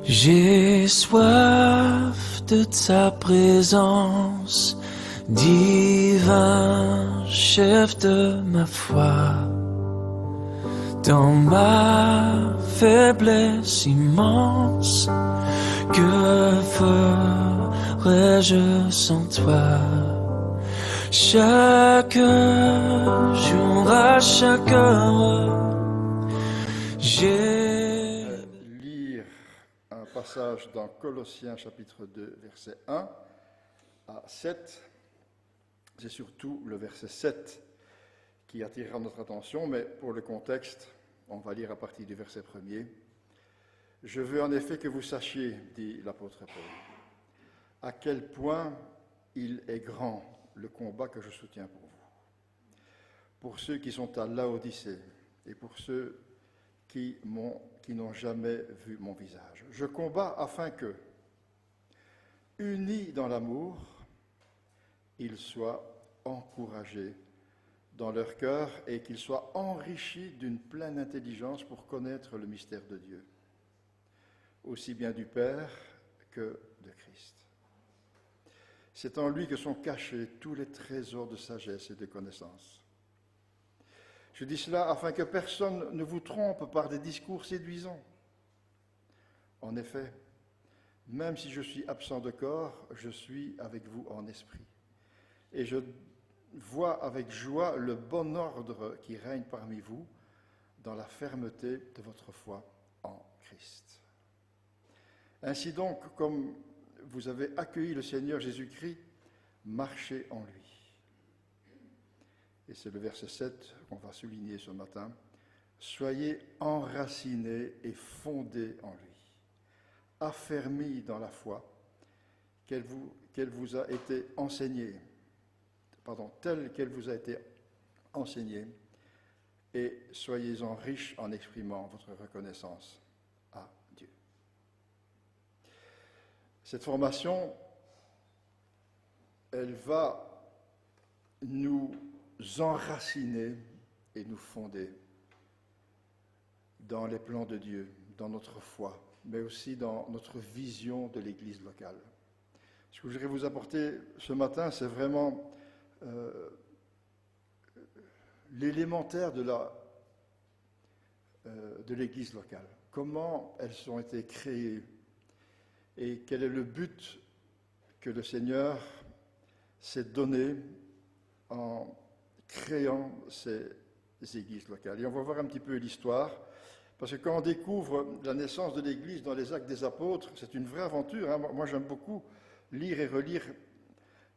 J'ai soif de ta présence, divin chef de ma foi. Dans ma faiblesse immense, que ferais-je sans toi? Chaque jour, à chaque heure, j'ai... Lire un passage dans Colossiens chapitre 2, verset 1 à 7. C'est surtout le verset 7 qui attirera notre attention, mais pour le contexte, on va lire à partir du verset 1er. Je veux en effet que vous sachiez, dit l'apôtre Paul, à quel point il est grand le combat que je soutiens pour ceux qui sont à Laodicée et pour ceux qui n'ont jamais vu mon visage. Je combats afin que, unis dans l'amour, ils soient encouragés dans leur cœur et qu'ils soient enrichis d'une pleine intelligence pour connaître le mystère de Dieu, aussi bien du Père que de Christ. C'est en lui que sont cachés tous les trésors de sagesse et de connaissance. Je dis cela afin que personne ne vous trompe par des discours séduisants. En effet, même si je suis absent de corps, je suis avec vous en esprit. Et je vois avec joie le bon ordre qui règne parmi vous dans la fermeté de votre foi en Christ. Ainsi donc, comme vous avez accueilli le Seigneur Jésus-Christ, marchez en lui. Et c'est le verset 7 qu'on va souligner ce matin. Soyez enracinés et fondés en lui, affermis dans la foi qu'elle vous a été enseignée, telle qu'elle vous a été enseignée, et soyez-en riches en exprimant votre reconnaissance à Dieu. Cette formation, elle va nous enraciner et nous fonder dans les plans de Dieu, dans notre foi, mais aussi dans notre vision de l'Église locale. Ce que je voudrais vous apporter ce matin, c'est vraiment l'élémentaire de l'Église locale. Comment elles ont été créées et quel est le but que le Seigneur s'est donné en créant ces églises locales. Et on va voir un petit peu l'histoire, parce que quand on découvre la naissance de l'Église dans les Actes des Apôtres, c'est une vraie aventure. Hein. Moi, j'aime beaucoup lire et relire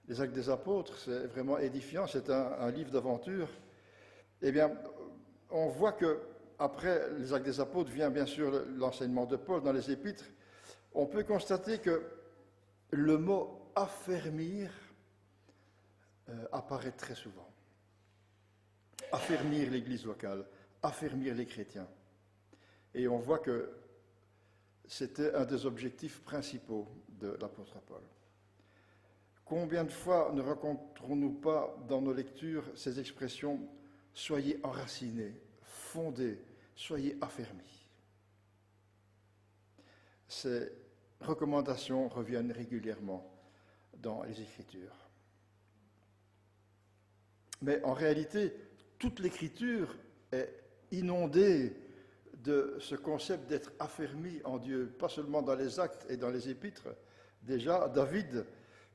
les Actes des Apôtres, c'est vraiment édifiant, c'est un livre d'aventure. Eh bien, on voit que après les Actes des Apôtres vient bien sûr l'enseignement de Paul dans les Épîtres. On peut constater que le mot « affermir » apparaît très souvent. Affermir l'Église locale, affermir les chrétiens. Et on voit que c'était un des objectifs principaux de l'apôtre Paul. Combien de fois ne rencontrons-nous pas dans nos lectures ces expressions « soyez enracinés, fondés, soyez affermis ». Ces recommandations reviennent régulièrement dans les Écritures. Mais en réalité, toute l'Écriture est inondée de ce concept d'être affermi en Dieu, pas seulement dans les Actes et dans les Épîtres. Déjà, David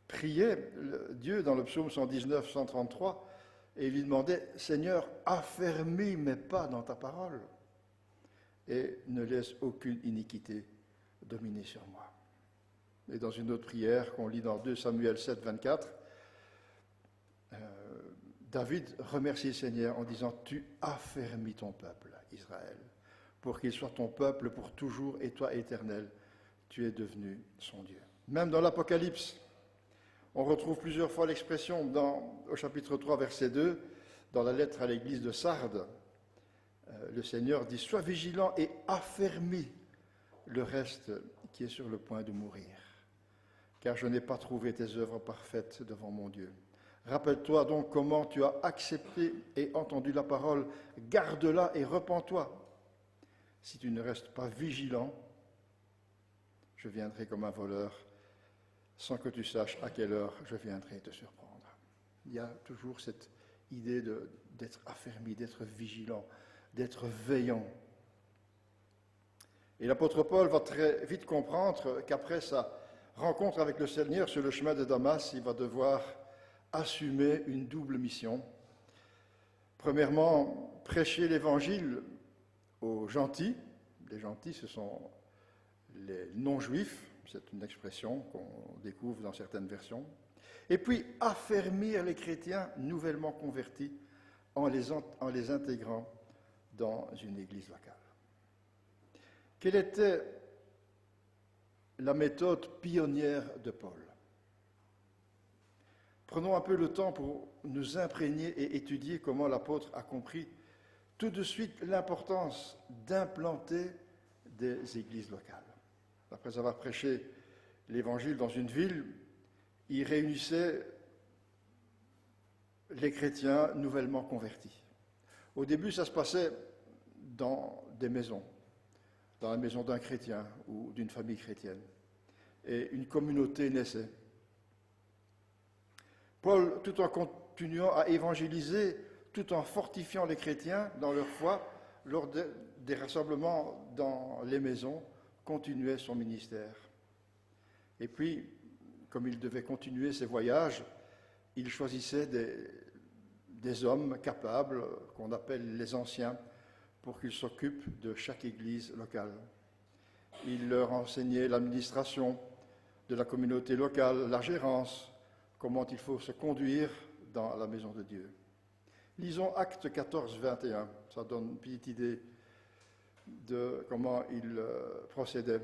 priait Dieu dans le psaume 119, 133, et il lui demandait « Seigneur, affermis mes pas dans ta parole, et ne laisse aucune iniquité dominer sur moi. » Et dans une autre prière qu'on lit dans 2 Samuel 7, 24, David remercie le Seigneur en disant « Tu affermis ton peuple, Israël, pour qu'il soit ton peuple pour toujours, et toi, éternel, tu es devenu son Dieu. » Même dans l'Apocalypse, on retrouve plusieurs fois l'expression au chapitre 3, verset 2, dans la lettre à l'église de Sardes. Le Seigneur dit « Sois vigilant et affermis le reste qui est sur le point de mourir, car je n'ai pas trouvé tes œuvres parfaites devant mon Dieu. Rappelle-toi donc comment tu as accepté et entendu la parole, garde-la et repens-toi. Si tu ne restes pas vigilant, je viendrai comme un voleur, sans que tu saches à quelle heure je viendrai te surprendre. Il y a toujours cette idée d'être affermi, d'être vigilant, d'être veillant. Et l'apôtre Paul va très vite comprendre qu'après sa rencontre avec le Seigneur sur le chemin de Damas, il va devoir assumer une double mission. Premièrement, prêcher l'évangile aux gentils. Les gentils, ce sont les non-juifs, c'est une expression qu'on découvre dans certaines versions. Et puis, affermir les chrétiens nouvellement convertis en les intégrant dans une église locale. Quelle était la méthode pionnière de Paul? Prenons un peu le temps pour nous imprégner et étudier comment l'apôtre a compris tout de suite l'importance d'implanter des églises locales. Après avoir prêché l'évangile dans une ville, il réunissait les chrétiens nouvellement convertis. Au début, ça se passait dans des maisons, dans la maison d'un chrétien ou d'une famille chrétienne. Et une communauté naissait. Paul, tout en continuant à évangéliser, tout en fortifiant les chrétiens dans leur foi, lors des rassemblements dans les maisons, continuait son ministère. Et puis, comme il devait continuer ses voyages, il choisissait des hommes capables, qu'on appelle les anciens, pour qu'ils s'occupent de chaque église locale. Il leur enseignait l'administration de la communauté locale, la gérance, comment il faut se conduire dans la maison de Dieu. Lisons Actes 14, 21, ça donne une petite idée de comment il procédait.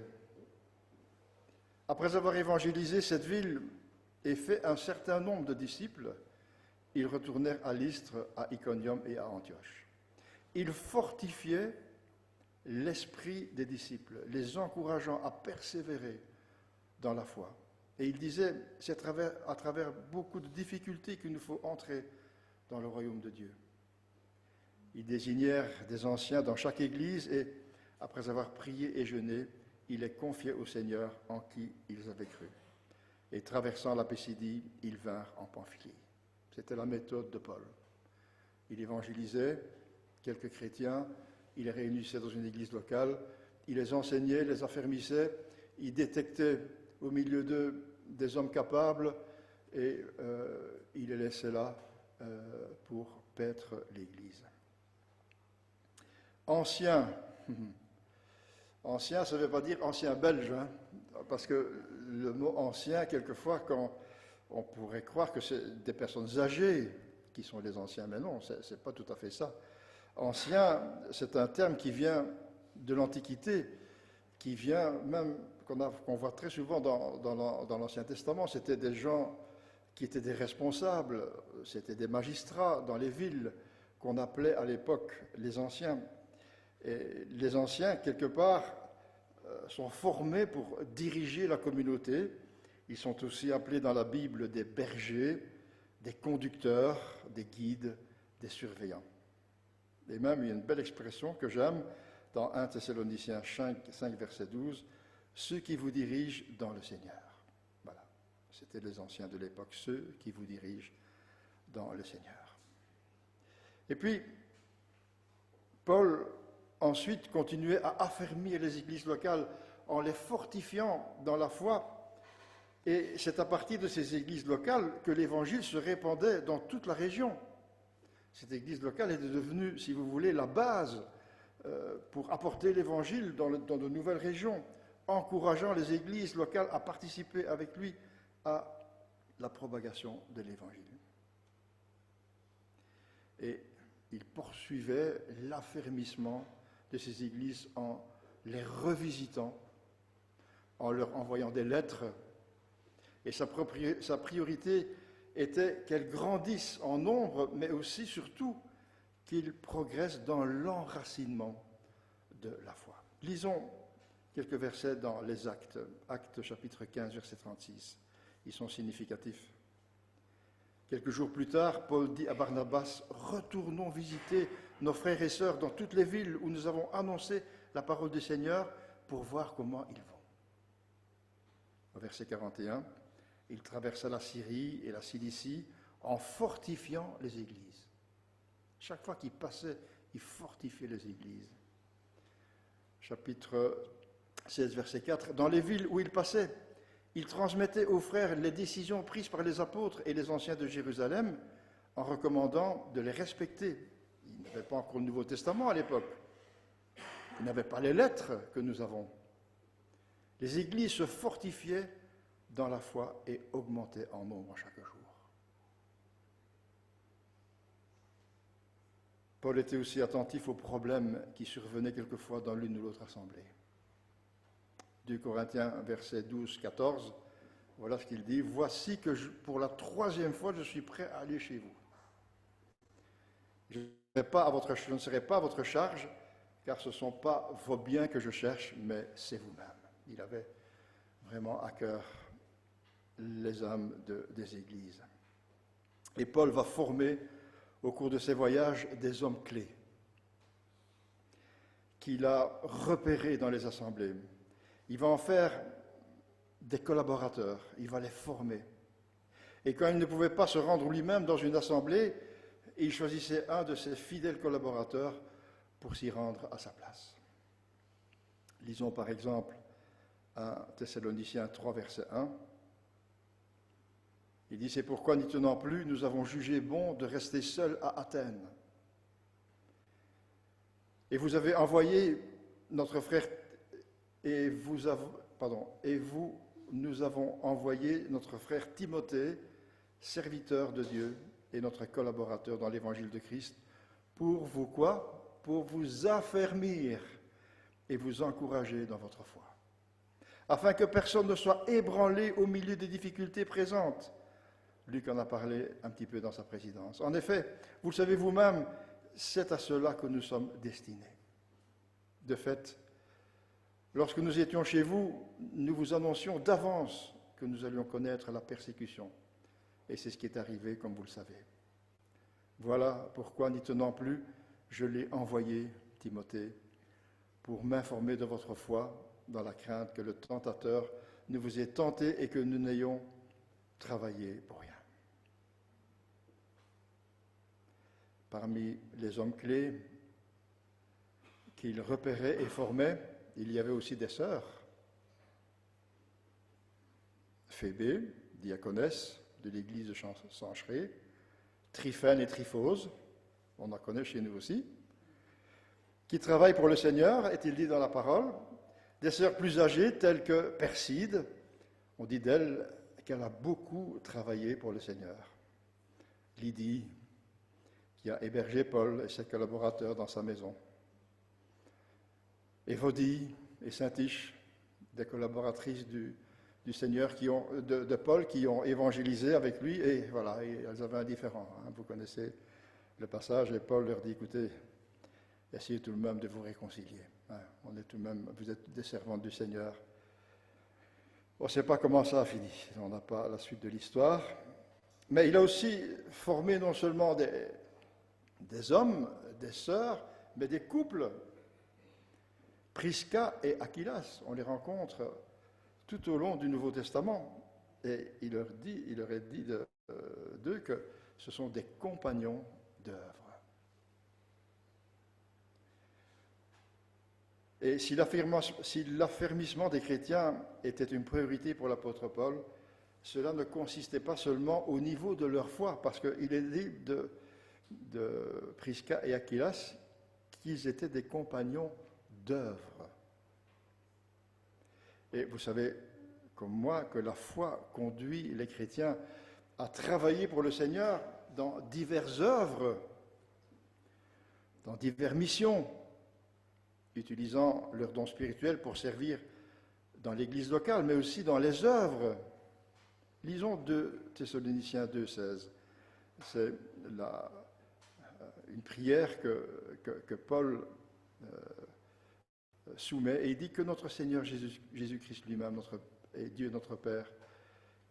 Après avoir évangélisé cette ville et fait un certain nombre de disciples, ils retournèrent à Lystre, à Iconium et à Antioche. Ils fortifiaient l'esprit des disciples, les encourageant à persévérer dans la foi. Et il disait, c'est à travers beaucoup de difficultés qu'il nous faut entrer dans le royaume de Dieu. Ils désignèrent des anciens dans chaque église et, après avoir prié et jeûné, ils les confiaient au Seigneur en qui ils avaient cru. Et traversant la Pisidie, ils vinrent en Pamphylie. C'était la méthode de Paul. Il évangélisait quelques chrétiens, il les réunissait dans une église locale, il les enseignait, les affermissait, il détectait au milieu d'eux des hommes capables et il les laissait là pour paître l'Église. Ancien, ancien, ça ne veut pas dire ancien belge, hein, parce que le mot ancien, quelquefois, quand on pourrait croire que c'est des personnes âgées qui sont les anciens, mais non, ce n'est pas tout à fait ça. Ancien, c'est un terme qui vient de l'Antiquité, qui vient même, qu'on voit très souvent dans l'Ancien Testament. C'était des gens qui étaient des responsables, c'était des magistrats dans les villes qu'on appelait à l'époque les anciens. Et les anciens, quelque part, sont formés pour diriger la communauté. Ils sont aussi appelés dans la Bible des bergers, des conducteurs, des guides, des surveillants. Et même, il y a une belle expression que j'aime dans 1 Thessaloniciens 5, verset 12, « Ceux qui vous dirigent dans le Seigneur ». Voilà, c'était les anciens de l'époque, ceux qui vous dirigent dans le Seigneur. Et puis, Paul, ensuite, continuait à affermir les églises locales en les fortifiant dans la foi. Et c'est à partir de ces églises locales que l'évangile se répandait dans toute la région. Cette église locale était devenue, si vous voulez, la base pour apporter l'évangile dans de nouvelles régions, encourageant les églises locales à participer avec lui à la propagation de l'évangile. Et il poursuivait l'affermissement de ces églises en les revisitant, en leur envoyant des lettres. Et sa priorité était qu'elles grandissent en nombre, mais aussi, surtout, qu'ils progressent dans l'enracinement de la foi. Lisons quelques versets dans les Actes, Actes chapitre 15, verset 36. Ils sont significatifs. Quelques jours plus tard, Paul dit à Barnabas, « Retournons visiter nos frères et sœurs dans toutes les villes où nous avons annoncé la parole du Seigneur pour voir comment ils vont. » au verset 41, il traversa la Syrie et la Cilicie en fortifiant les églises. Chaque fois qu'il passait, il fortifiait les églises. Chapitre 16, verset 4. Dans les villes où il passait, il transmettait aux frères les décisions prises par les apôtres et les anciens de Jérusalem en recommandant de les respecter. Il n'avait pas encore le Nouveau Testament à l'époque. Il n'avait pas les lettres que nous avons. Les églises se fortifiaient dans la foi et augmentaient en nombre chaque jour. Paul était aussi attentif aux problèmes qui survenaient quelquefois dans l'une ou l'autre assemblée. 2 Corinthiens, verset 12-14, voilà ce qu'il dit. « Voici que pour la 3e fois, je suis prêt à aller chez vous. Je ne serai pas à votre charge, car ce ne sont pas vos biens que je cherche, mais c'est vous-même. » Il avait vraiment à cœur les âmes des églises. Et Paul va former, au cours de ses voyages, des hommes clés qu'il a repérés dans les assemblées. Il va en faire des collaborateurs, il va les former. Et quand il ne pouvait pas se rendre lui-même dans une assemblée, il choisissait un de ses fidèles collaborateurs pour s'y rendre à sa place. Lisons par exemple 1 Thessaloniciens 3, verset 1. Il dit « C'est pourquoi, n'y tenant plus, nous avons jugé bon de rester seuls à Athènes. Et vous avez envoyé notre frère, nous avons envoyé notre frère Timothée, serviteur de Dieu et notre collaborateur dans l'évangile de Christ, pour vous quoi? Pour vous affermir et vous encourager dans votre foi, afin que personne ne soit ébranlé au milieu des difficultés présentes. » Luc en a parlé un petit peu dans sa présidence. En effet, vous le savez vous-même, c'est à cela que nous sommes destinés. De fait, lorsque nous étions chez vous, nous vous annoncions d'avance que nous allions connaître la persécution. Et c'est ce qui est arrivé, comme vous le savez. Voilà pourquoi, n'y tenant plus, je l'ai envoyé, Timothée, pour m'informer de votre foi, dans la crainte que le tentateur ne vous ait tenté et que nous n'ayons travaillé pour rien. Parmi les hommes clés qu'il repérait et formait, il y avait aussi des sœurs. Phébé, diaconesse de l'église de Sancheré, Tryphène et Tryphose, on en connaît chez nous aussi, qui travaillent pour le Seigneur, est-il dit dans la parole, des sœurs plus âgées telles que Perside, on dit d'elle qu'elle a beaucoup travaillé pour le Seigneur. Lydie, qui a hébergé Paul et ses collaborateurs dans sa maison. Évodie et Saint-Iche, des collaboratrices du Seigneur de Paul qui ont évangélisé avec lui, et voilà, et elles avaient un différend. Vous connaissez le passage, et Paul leur dit, écoutez, essayez tout de même de vous réconcilier. On est tout de même, vous êtes des servantes du Seigneur. On ne sait pas comment ça a fini, on n'a pas la suite de l'histoire. Mais il a aussi formé non seulement des hommes, des sœurs, mais des couples. Prisca et Aquilas, on les rencontre tout au long du Nouveau Testament. Et il leur est dit d'eux que ce sont des compagnons d'œuvre. Et si l'affermissement des chrétiens était une priorité pour l'apôtre Paul, cela ne consistait pas seulement au niveau de leur foi, parce qu'il est dit de Prisca et Aquilas qu'ils étaient des compagnons d'œuvre. Et vous savez, comme moi, que la foi conduit les chrétiens à travailler pour le Seigneur dans diverses œuvres, dans diverses missions, utilisant leurs dons spirituels pour servir dans l'église locale, mais aussi dans les œuvres. Lisons 2 Thessaloniciens 2,16. C'est une prière que Paul soumet, et il dit que notre Seigneur Jésus-Christ lui-même, et Dieu notre Père,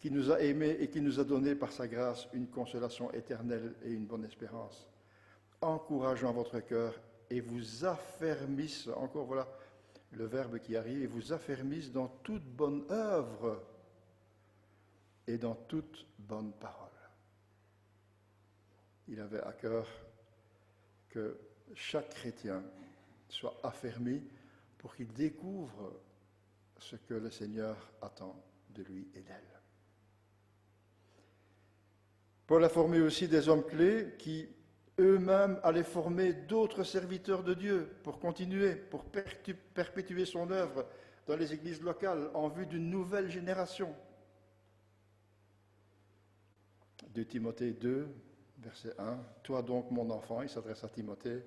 qui nous a aimés et qui nous a donné par sa grâce une consolation éternelle et une bonne espérance, encourageant votre cœur et vous affermissent, encore voilà le verbe qui arrive, et vous affermissent dans toute bonne œuvre et dans toute bonne parole. Il avait à cœur que chaque chrétien soit affermi pour qu'il découvre ce que le Seigneur attend de lui et d'elle. Paul a formé aussi des hommes clés qui eux-mêmes allaient former d'autres serviteurs de Dieu pour continuer, pour perpétuer son œuvre dans les églises locales en vue d'une nouvelle génération. De Timothée 2, verset 1, « Toi donc, mon enfant, il s'adresse à Timothée,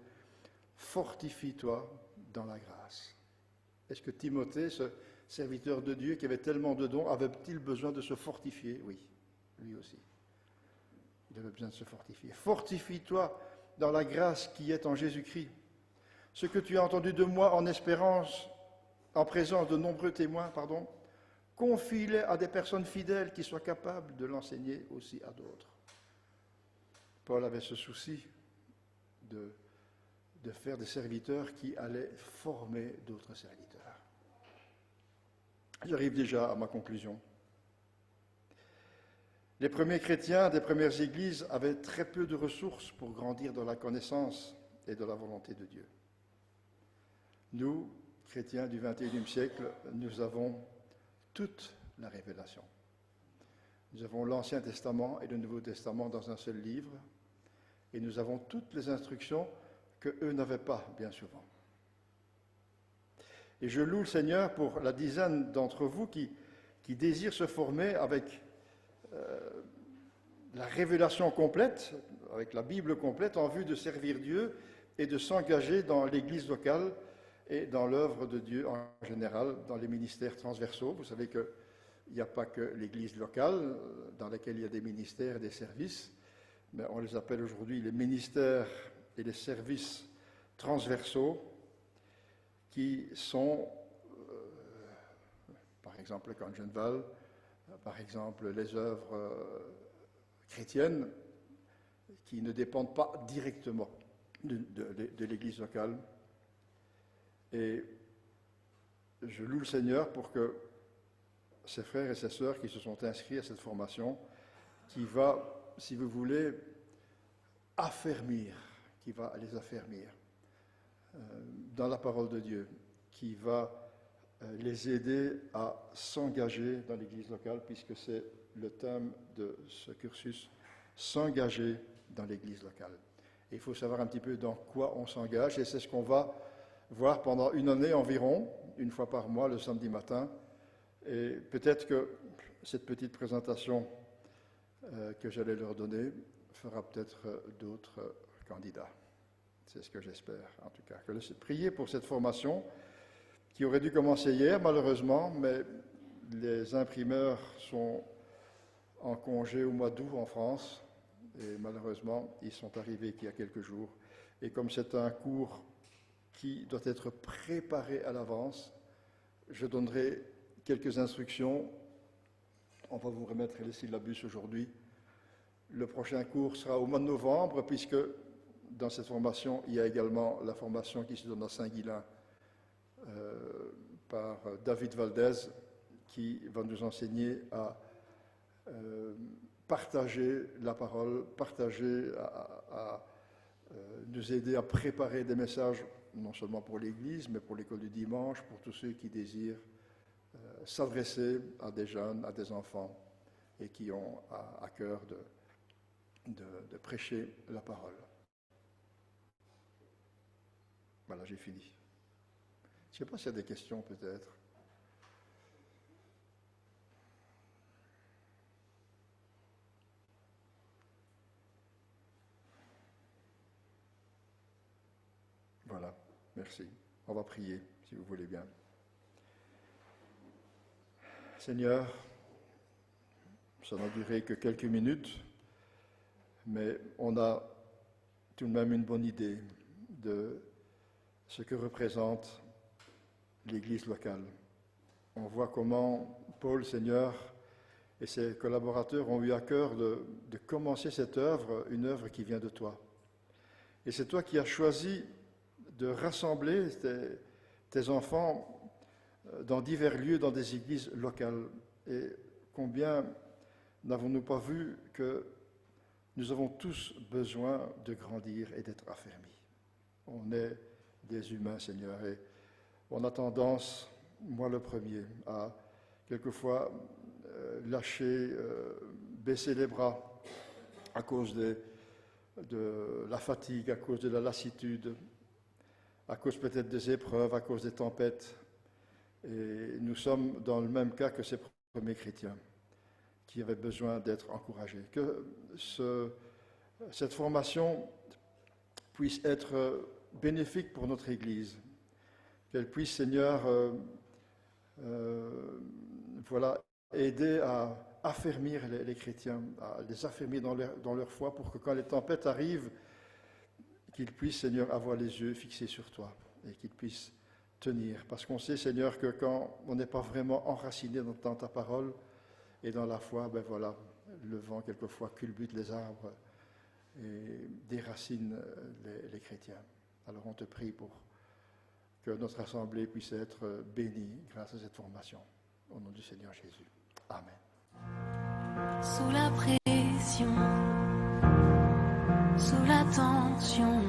fortifie-toi dans la grâce. » Est-ce que Timothée, ce serviteur de Dieu qui avait tellement de dons, avait-il besoin de se fortifier? Oui, lui aussi. Il avait besoin de se fortifier. Fortifie-toi dans la grâce qui est en Jésus-Christ. Ce que tu as entendu de moi en présence de nombreux témoins, confie-les à des personnes fidèles qui soient capables de l'enseigner aussi à d'autres. Paul avait ce souci de faire des serviteurs qui allaient former d'autres serviteurs. J'arrive déjà à ma conclusion. Les premiers chrétiens des premières églises avaient très peu de ressources pour grandir dans la connaissance et de la volonté de Dieu. Nous, chrétiens du XXIe siècle, nous avons toute la révélation. Nous avons l'Ancien Testament et le Nouveau Testament dans un seul livre, et nous avons toutes les instructions que eux n'avaient pas, bien souvent. Et je loue le Seigneur pour la dizaine d'entre vous qui désirent se former avec la révélation complète, avec la Bible complète, en vue de servir Dieu et de s'engager dans l'Église locale et dans l'œuvre de Dieu en général, dans les ministères transversaux. Vous savez qu'il n'y a pas que l'Église locale dans laquelle il y a des ministères et des services, mais on les appelle aujourd'hui les ministères et les services transversaux qui sont, par exemple, le camp de Genval, par exemple, les œuvres chrétiennes qui ne dépendent pas directement de l'Église locale. Et je loue le Seigneur pour que ces frères et ces sœurs qui se sont inscrits à cette formation, qui va, si vous voulez, qui va les affermir dans la parole de Dieu, qui va les aider à s'engager dans l'Église locale, puisque c'est le thème de ce cursus, s'engager dans l'Église locale. Et il faut savoir un petit peu dans quoi on s'engage, et c'est ce qu'on va voir pendant une année environ, une fois par mois, le samedi matin. Et peut-être que cette petite présentation que j'allais leur donner fera peut-être d'autres candidats. C'est ce que j'espère, en tout cas. Priez pour cette formation qui aurait dû commencer hier, malheureusement, mais les imprimeurs sont en congé au mois d'août en France, et malheureusement, ils sont arrivés qu'il y a quelques jours. Et comme c'est un cours qui doit être préparé à l'avance, je donnerai quelques instructions. On va vous remettre les syllabus aujourd'hui. Le prochain cours sera au mois de novembre, puisque dans cette formation, il y a également la formation qui se donne à Saint-Guilain par David Valdez, qui va nous enseigner à partager la parole, à nous aider à préparer des messages, non seulement pour l'Église, mais pour l'école du dimanche, pour tous ceux qui désirent s'adresser à des jeunes, à des enfants, et qui ont à cœur de prêcher la parole. Voilà, j'ai fini. Je ne sais pas s'il y a des questions, peut-être. Voilà, merci. On va prier, si vous voulez bien. Seigneur, ça n'a duré que quelques minutes, mais on a tout de même une bonne idée de ce que représente l'Église locale. On voit comment Paul, Seigneur, et ses collaborateurs ont eu à cœur de commencer cette œuvre, une œuvre qui vient de toi. Et c'est toi qui as choisi de rassembler tes enfants dans divers lieux, dans des églises locales. Et combien n'avons-nous pas vu que nous avons tous besoin de grandir et d'être affermis? On est des humains, Seigneur, et on a tendance, moi le premier, à quelquefois lâcher, baisser les bras à cause de la fatigue, à cause de la lassitude, à cause peut-être des épreuves, à cause des tempêtes. Et nous sommes dans le même cas que ces premiers chrétiens qui avaient besoin d'être encouragés. Que cette formation puisse être bénéfique pour notre Église, qu'elle puisse, Seigneur, aider à affermir les chrétiens, à les affermir dans leur foi, pour que quand les tempêtes arrivent, qu'ils puissent, Seigneur, avoir les yeux fixés sur toi et qu'ils puissent tenir. Parce qu'on sait, Seigneur, que quand on n'est pas vraiment enraciné dans ta parole et dans la foi, le vent quelquefois culbute les arbres et déracine les chrétiens. Alors on te prie pour que notre assemblée puisse être bénie grâce à cette formation. Au nom du Seigneur Jésus. Amen. Sous la pression, sous la tension,